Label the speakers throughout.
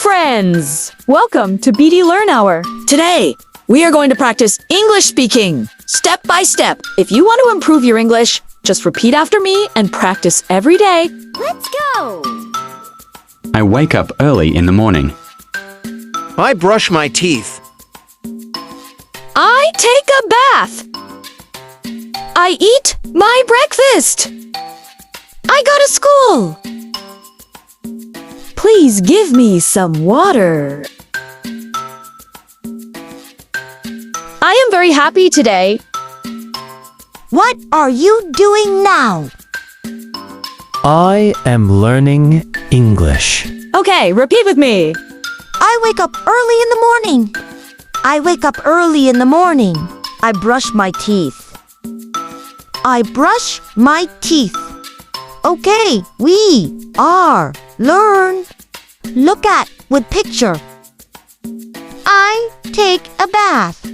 Speaker 1: friends! Welcome to BD Learn Hour. Today, we are going to practice English speaking, step by step. If you want to improve your English, just repeat after me and practice every day.
Speaker 2: Let's go!
Speaker 3: I wake up early in the morning.
Speaker 4: I brush my teeth.
Speaker 1: I take a bath. I eat my breakfast. I go to school. Please give me some water. I am very happy today.
Speaker 2: What are you doing now?
Speaker 5: I am learning English.
Speaker 1: Okay, repeat with me.
Speaker 2: I wake up early in the morning. I wake up early in the morning. I brush my teeth. I brush my teeth. Okay, we are learn. Look at with picture. I take a bath.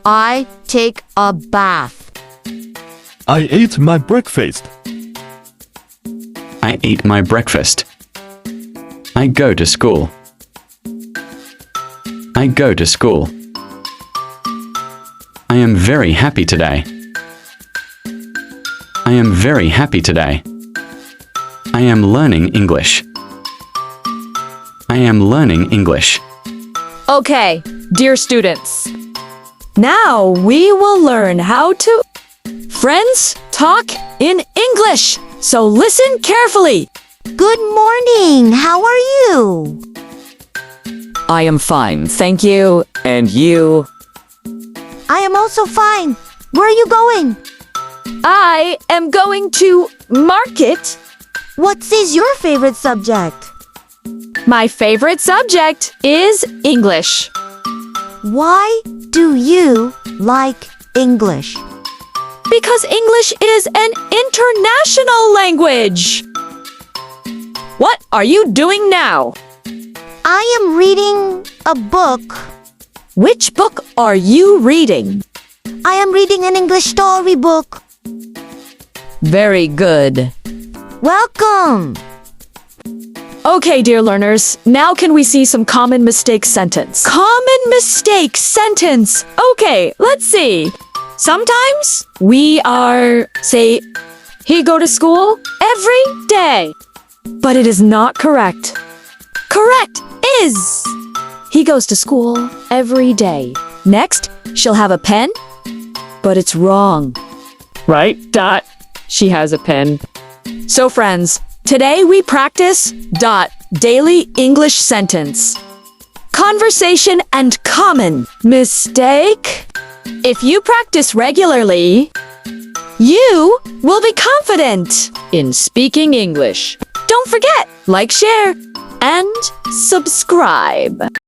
Speaker 2: I take a bath.
Speaker 5: I ate my breakfast.
Speaker 3: I eat my breakfast. I go to school. I go to school. I am very happy today. I am very happy today. I am learning English. I am learning English.
Speaker 1: Okay, dear students. Now we will learn how to friends talk in English. So listen carefully.
Speaker 2: Good morning. How are you?
Speaker 1: I am fine, thank you. And you?
Speaker 2: I am also fine. Where are you going?
Speaker 1: I am going to market.
Speaker 2: What is your favorite subject?
Speaker 1: My favorite subject is English.
Speaker 2: Why do you like English?
Speaker 1: Because English is an international language. What are you doing now?
Speaker 2: I am reading a book.
Speaker 1: Which book are you reading?
Speaker 2: I am reading an English story book.
Speaker 1: Very good.
Speaker 2: Welcome.
Speaker 1: Okay, dear learners, now can we see some common mistake sentence? Common mistake sentence. Okay, let's see. Sometimes we say, he go to school every day. But it is not correct. Correct is, he goes to school every day. Next, she'll have a pen, but it's wrong. Right, Dot? She has a pen. So friends, today we practice daily English sentence. Conversation and common mistake. If you practice regularly, you will be confident in speaking English. Don't forget, like, share, and subscribe.